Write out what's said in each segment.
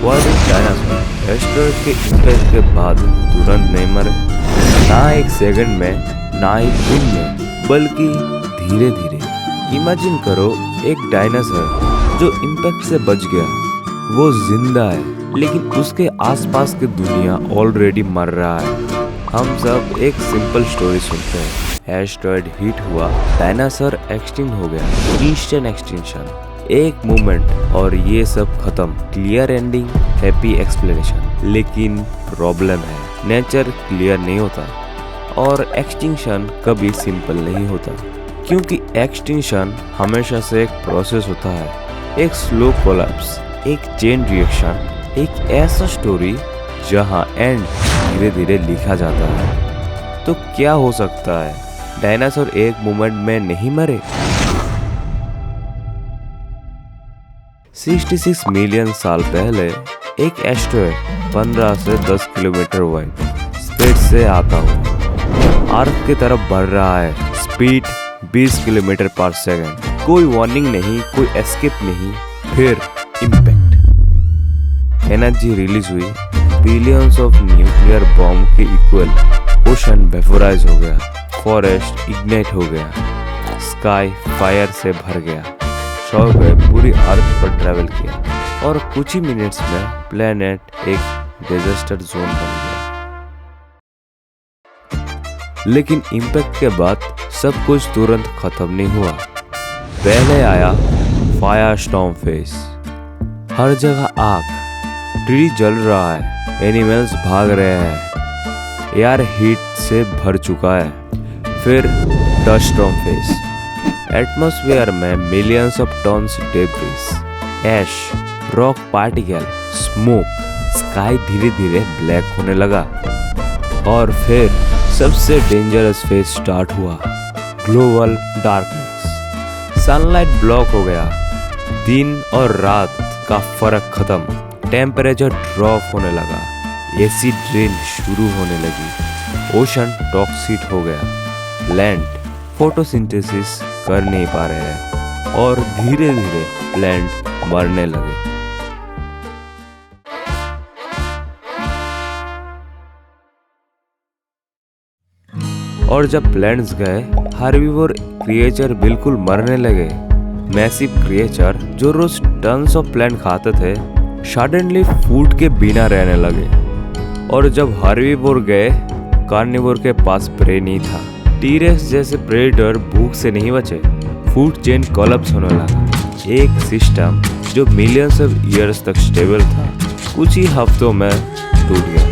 Warwick dinosaur asteroid के impact के बाद तुरंत नहीं मरे, ना एक सेकंड में ना एक दिन में, बल्कि धीरे धीरे। इमेजिन करो एक डायनासोर जो इम्पैक्ट से बच गया, वो जिंदा है लेकिन उसके आसपास की दुनिया ऑलरेडी मर रहा है। हम सब एक सिंपल स्टोरी सुनते हैं, एस्टेरॉयड हिट हुआ, डायनासोर एक्सटिंक्ट हो गया, इंस्टेंट एक्सटिंक्शन, एक मूवमेंट और ये सब खत्म। Clear ending, happy explanation. लेकिन प्रॉब्लम है, नेचर क्लियर नहीं होता और एक्सटिंक्शन कभी सिंपल नहीं होता, क्योंकि एक्सटिंक्शन हमेशा से एक प्रोसेस होता है, एक स्लो कोलैप्स, एक चेन रिएक्शन, एक ऐसा स्टोरी जहां एंड धीरे धीरे लिखा जाता है। तो क्या हो सकता है, डायनासोर एक मोमेंट में नहीं मरे? 66 मिलियन साल पहले एक एस्टेरॉयड 15 से 10 किलोमीटर वाइड स्पीड से आता हुआ अर्थ की तरफ बढ़ रहा है। स्पीड 20 किलोमीटर पर सेकंड। कोई वार्निंग नहीं, कोई एस्केप नहीं। फिर इम्पैक्ट, एनर्जी रिलीज हुई, बिलियंस ऑफ न्यूक्लियर बॉम्ब के इक्वल। ओशन वेपोराइज हो गया, फॉरेस्ट इग्नाइट हो गया, स्काई फायर से भर गया, शॉकवेव पूरी अर्थ पर ट्रेवल किया और कुछ ही मिनट्स में प्लेनेट एक डिजास्टर जोन बन गया। लेकिन इम्पैक्ट के बाद सब कुछ तुरंत खत्म नहीं हुआ। पहले आया फायर स्टॉर्म फेज। हर जगह आग, ट्री जल रहा है, एनिमल्स भाग रहे हैं, एयर हीट से भर चुका है। फिर डस्ट स्टॉर्म फेज। एटमॉस्फेयर में millions of tons debris, ash, rock particle, smoke, sky धीरे धीरे ब्लैक होने लगा। और फिर सबसे डेंजरस फेज स्टार्ट हुआ, ग्लोबल डार्कनेस। सनलाइट ब्लॉक हो गया, दिन और रात का फर्क खत्म, टेम्परेचर ड्रॉप होने लगा, एसिड रेन शुरू होने लगी, ओशन टॉक्सिक हो गया, लैंड फोटोसिंथेसिस कर नहीं पा रहे हैं और धीरे धीरे प्लांट मरने लगे। और जब प्लांट्स गए, हार्बिवोर क्रिएचर बिल्कुल मरने लगे। मैसिव क्रिएचर जो रोज टन्स ऑफ प्लांट खाते थे, सडनली फूड के बिना रहने लगे। और जब हार्बिवोर गए, कार्निवोर के पास प्रे नहीं था। टीरेक्स जैसे प्रेडेटर भूख से नहीं बचे, फूड चेन कोलैप्स होने लगा। एक सिस्टम जो मिलियंस ऑफ ईयर्स तक स्टेबल था, कुछ ही हफ्तों में टूट गया।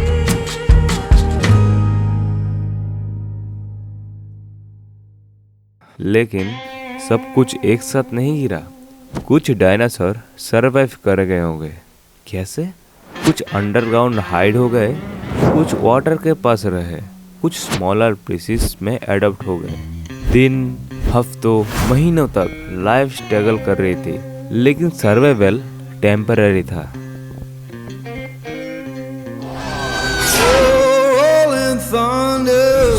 लेकिन सब कुछ एक साथ नहीं गिरा। कुछ डायनासोर सरवाइव कर गए होंगे। कैसे? कुछ अंडरग्राउंड हाइड हो गए, कुछ वाटर के पास रहे, कुछ स्मॉलर स्पीशीज में एडॉप्ट हो गए। दिन, हफ्तों, महीनों तक लाइफ स्ट्रगल कर रही थी, लेकिन सर्वाइवल टेम्पररी था।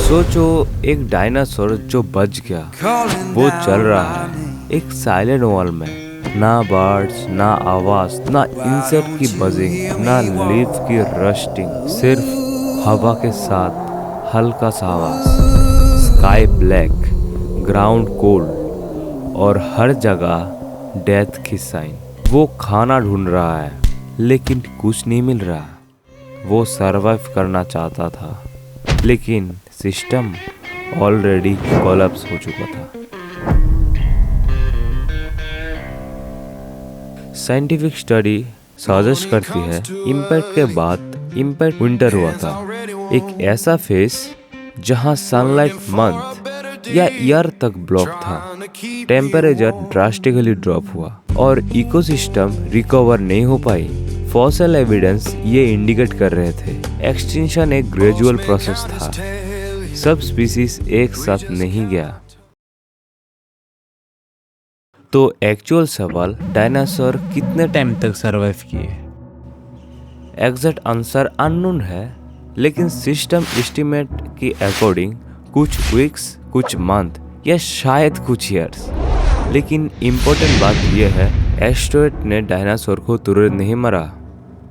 सोचो, एक डायनासोर जो बच गया, वो चल रहा है एक साइलेंट वॉल में। ना बर्ड्स, ना आवाज, ना इंसेक्ट की बजिंग, ना लीफ की रस्टिंग, सिर्फ हवा के साथ हल्का सा आवाज। स्काई ब्लैक, ग्राउंड कोल्ड और हर जगह डेथ की साइन। वो खाना ढूंढ रहा है, लेकिन कुछ नहीं मिल रहा। वो सरवाइव करना चाहता था, लेकिन सिस्टम ऑलरेडी कोलैप्स हो चुका था। साइंटिफिक स्टडी सजेस्ट करती है, इम्पैक्ट के बाद इम्पैक्ट विंटर हुआ था, एक ऐसा फेज जहां सनलाइट मंथ या ईयर तक ब्लॉक था। टेम्परेचर ड्रास्टिकली ड्रॉप हुआ और इकोसिस्टम रिकवर नहीं हो पाई। फॉसिल एविडेंस ये इंडिकेट कर रहे थे एक्सटिंक्शन एक ग्रेजुअल प्रोसेस था, सब स्पीसीज एक साथ नहीं गया। तो एक्चुअल सवाल, डायनासोर कितने टाइम तक सरवाइव किए? एग्जैक्ट आंसर अननोन है, लेकिन सिस्टम एस्टिमेट के अकॉर्डिंग कुछ वीक्स, कुछ मंथ या शायद कुछ ईयर्स। लेकिन इम्पोर्टेंट बात यह है, एस्टेरॉयड ने डायनासोर को तुरंत नहीं मारा।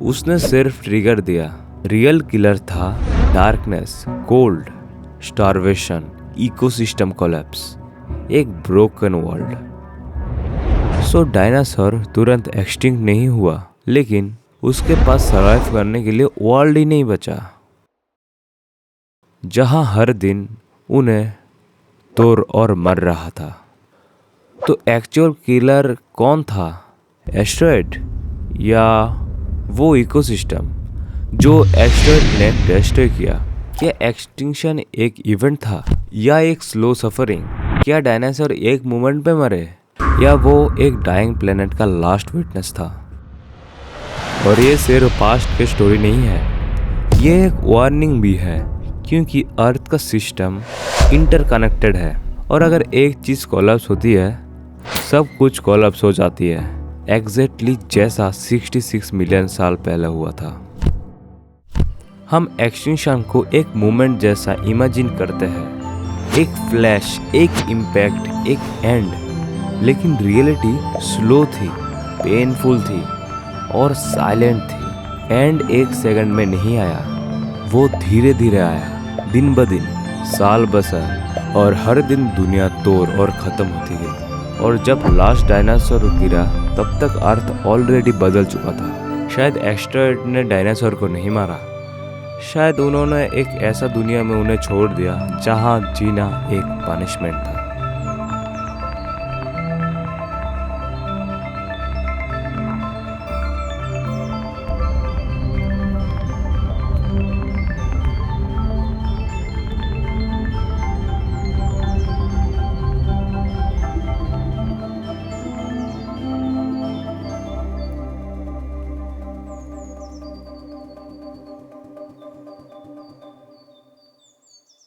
उसने सिर्फ ट्रिगर दिया। रियल किलर था darkness, cold, starvation, ecosystem collapse, एक ब्रोकन वर्ल्ड। सो डायनासोर तुरंत एक्सटिंक्ट नहीं हुआ, लेकिन उसके पास सर्वाइव करने के लिए वर्ल्ड ही नहीं बचा, जहां हर दिन उन्हें तोड़ और मर रहा था। तो एक्चुअल किलर कौन था? एस्टेरॉयड या वो इकोसिस्टम जो एस्टेरॉयड ने डिस्ट्रॉय किया? क्या एक्सटिंक्शन एक इवेंट था या एक स्लो सफरिंग? क्या डायनासोर एक मोमेंट पे मरे या वो एक डाइंग प्लेनेट का लास्ट विटनेस था? और ये सिर्फ पास्ट की स्टोरी नहीं है, ये एक वार्निंग भी है, क्योंकि अर्थ का सिस्टम इंटरकनेक्टेड है और अगर एक चीज़ कोलैप्स होती है सब कुछ कोलैप्स हो जाती है, एग्जैक्टली जैसा 66 मिलियन साल पहले हुआ था। हम एक्सटिंक्शन को एक मोमेंट जैसा इमेजिन करते हैं, एक फ्लैश, एक इम्पैक्ट, एक एंड, लेकिन रियलिटी स्लो थी, पेनफुल थी और साइलेंट थी। एंड एक सेकंड में नहीं आया, वो धीरे धीरे आया, दिन ब दिन, साल ब साल, और हर दिन दुनिया तोड़ और ख़त्म होती गई। और जब लास्ट डायनासोर गिरा तब तक अर्थ ऑलरेडी बदल चुका था। शायद एस्टेरॉयड ने डायनासोर को नहीं मारा, शायद उन्होंने एक ऐसा दुनिया में उन्हें छोड़ दिया जहां जीना एक पनिशमेंट था।